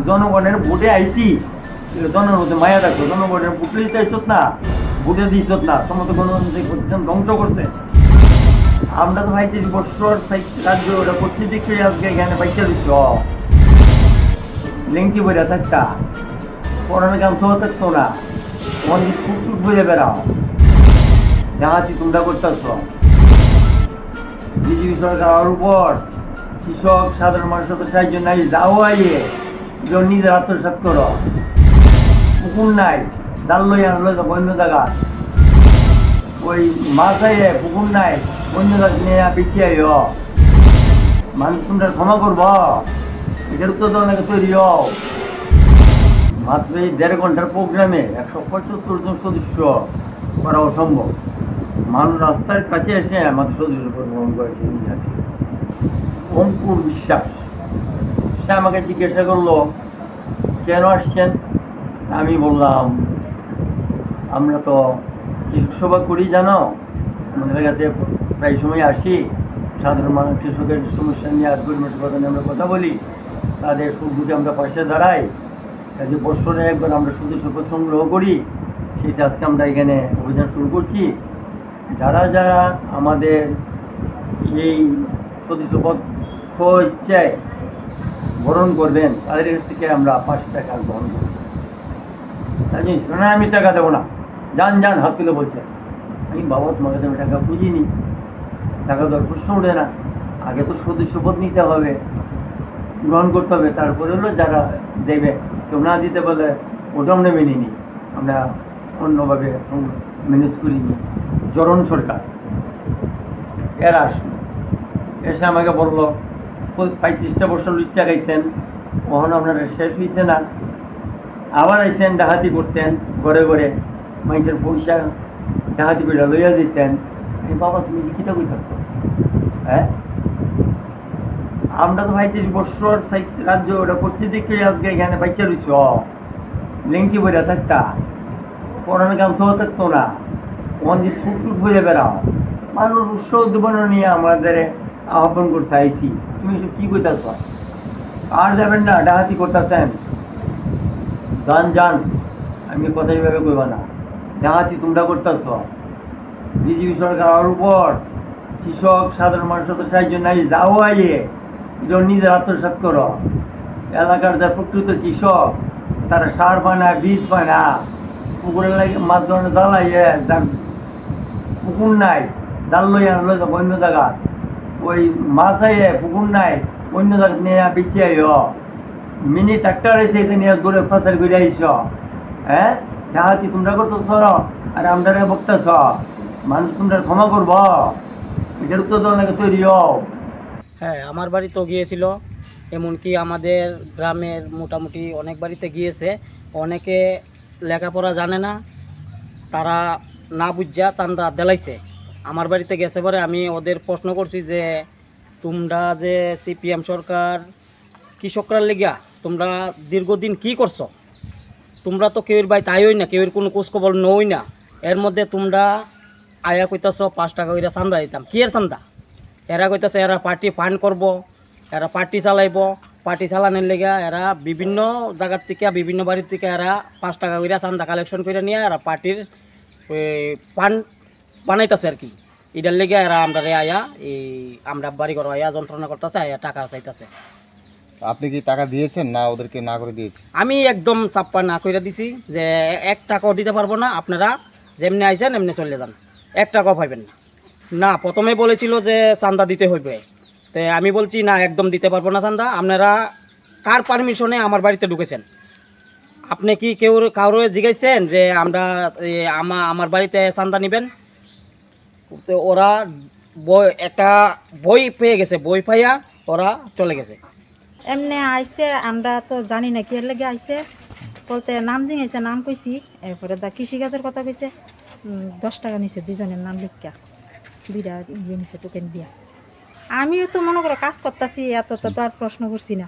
জনগণের ভোটে আইছি, জনগণের মায়া রাখো, জনগণের ভোটে চাইছত না, ভোটে দিয়েছত না, তোমার তো গণতান্ত্রিক প্রতিষ্ঠান ধ্বংস করছে। আমরা তো ভাই ৩০ বছর রাজ্য ওটা করছি দেখছি, আজকে এখানে পাইতে দিচ্ছ লেংটি বইরা থাকতা, পড়ানো গান সহ থাকতো না, তোমার ফুট ফুট হয়ে বেড়াও, জাহাজি তোমরা করতেছ। বিজেপি সরকার উপর কৃষক সাধারণ মানুষের তো সাহায্য নাই, যাও আইয়ে নিজের আত্মসাৎ করো, পুকুর নাই, জাল লই আনলো অন্য জায়গা, ওই মাছ আইয়ে পুকুর নাই, অন্য জায়গা নিয়ে বিক্রি আইও, মানুষ তোমরা ক্ষমা করবো, এটার উত্তর তো অনেকে তৈরি হও। মাত্র এই ১.৫ ঘন্টার প্রোগ্রামে ১৭৫ জন সদস্য করা অসম্ভব। মানুষ রাস্তার কাছে এসে আমাদের সদস্য গ্রহণ করেছে। অঙ্কুর বিশ্বাস, সে আমাকে জিজ্ঞাসা করলো কেন আসছেন। আমি বললাম আমরা তো কৃষক সভা করি, জানো আমাদের কাছে প্রায় সময় আসি, সাধারণ মানুষ কৃষকের সমস্যা নিয়ে আর গরিবের কথা নিয়ে আমরা কথা বলি, তাদের সুখ দুঃখে আমরা পাশে দাঁড়াই, কাজে বছরে একবার আমরা সদস্য সংগ্রহ করি, সেটা আজকে আমরা এখানে অভিযান শুরু করছি। যারা যারা আমাদের এই সদস্যপদ স্ব-ইচ্ছায় গ্রহণ করবেন তাদের কাছ থেকে আমরা ৫ টাকা গ্রহণ করব। তাই জিনিস না, আমি টাকা দেবো না, যান যান হাত তুলে বলছে। আমি বাবা তোমার কাছে আমি টাকা বুঝিনি, টাকা দেওয়ার প্রশ্ন ওঠে না, আগে তো সদস্যপদ নিতে হবে, গ্রহণ করতে হবে, তারপরে হলো যারা দেবে। কেউ না দিতে বলে ওটা আমরা মেনে নিই, আমরা অন্যভাবে ম্যানেজ করিনি। জরণ সরকার এরা আসলো, এসে আমাকে বললো ৩৫টা বছর লুচ্চা খাইছেন, কখনো আপনারা শেষ হয়েছে না, আবার আইছেন ডাহাতি করতেন, ঘরে ঘরে মানুষের পয়সা ডাহাতি করে লইয়া দিতেন। এই বাবা তুমি যে কিতা কইতেছ, হ্যাঁ আমরা তো ভাই ৩০ বছর রাজ্য ওটা করছি দেখে আজকে এখানে বাচ্চা রইছ, লেংটি বইরা থাকতা, পড়ানো গান সহ থাকতো না, তোমার যে ফুট ফুট হয়ে বেড়াও, মানুষ উৎসব উদ্দীপনা নিয়ে আমাদের আহ্বান করতে আইছি, তুমি সব কী কইতেছ? আর যাবেন না, ডাহাতি করতেছেন, যান যান, আমি কথা এইভাবে কইবা না, ডাহাতি তোমরা করতেছ। বিজেপি সরকার উপর কৃষক সাধারণ মানুষের তো সাহায্য নাই, যাও আইয়ে নিজের আত্মসাৎ করো। এলাকার যা প্রকৃত কৃষক তারা সার পায় না, বীজ পায় না, পুকুরের লাগে মাছ ধরনে জ্বালাইয়ে, যার পুকুর নাই, জাল লই আনলো অন্য জায়গা, ওই মাছ আইয়ে পুকুর নাই, অন্য জায়গা নিয়ে বিক্রি আইও, মিনি ট্রাক্টর এসে এটা নিয়ে গড়ে ফসল করে আইস। হ্যাঁ ডাহাতি তোমরা করতেছ আর আমরা বকতেছ, মানুষ তোমরা ক্ষমা করবো, এটার উত্তর তো অনেকে তৈরি হও। হ্যাঁ, আমার বাড়িতেও গিয়েছিল, এমনকি আমাদের গ্রামের মোটামুটি অনেক বাড়িতে গিয়েছে। অনেকে লেখাপড়া জানে না, তারা না বুঝা চান্দা দেলাইছে। আমার বাড়িতে গেছে পরে আমি ওদের প্রশ্ন করছি যে তোমরা যে সিপিএম সরকার কৃষকরার লেগা তোমরা দীর্ঘদিন কি করছো? তোমরা তো কেউর বাড়িতে আইই না, কেউর কোনো খোঁজখবর নই না, এর মধ্যে তোমরা আয়া কইতাছ ৫ টাকা করে চান্দা দিতাম। কি এর চান্দা? এরা কইতেছে এরা পার্টি ফান্ড করব, এরা পার্টি চালাইব, পার্টি চালানোর লেগে এরা বিভিন্ন জায়গার থেকে বিভিন্ন বাড়ির থেকে এরা ৫ টাকা করে চান্দা কালেকশন করে নিয়ে এরা পার্টির ফান্ড বানাইতেছে আর কি। এটার লেগে এরা আমরা আয়া এই আমরা বাড়ি ঘর আয়া যন্ত্রণা করতেছে, আয়া টাকা চাইতেছে। আপনি কি টাকা দিয়েছেন না ওদেরকে না করে দিয়েছেন? আমি একদম চাপ্পা না করে দিছি যে ১ টাকাও দিতে পারবো না, আপনারা যেমনি আইছেন এমনি চলে যান, ১ টাকাও পাইবেন না। না, প্রথমে বলেছিল যে চান্দা দিতে হইবে, তো আমি বলছি না, একদম দিতে পারবো না চান্দা। আপনারা কার পারমিশনে আমার বাড়িতে ঢুকেছেন? আপনি কি কারো জিজ্ঞাসেন যে আমরা আমার বাড়িতে চান্দা নেবেন? তো ওরা একটা বই পেয়ে গেছে, বই পাইয়া ওরা চলে গেছে। এমনি আইসে, আমরা তো জানি না কি লেগে আইসে, বলতে নাম জিঙাইছে, নাম কইছি, এরপরে কৃষিকাজের কথা কইছে। ১০ টাকা নিছে দুজনের নাম লিখা, 2টা ইয়ে নিছে টোকেন দিয়া। আমিও তো মনে করো কাজ করতেছি, এত তো আর প্রশ্ন করছি না।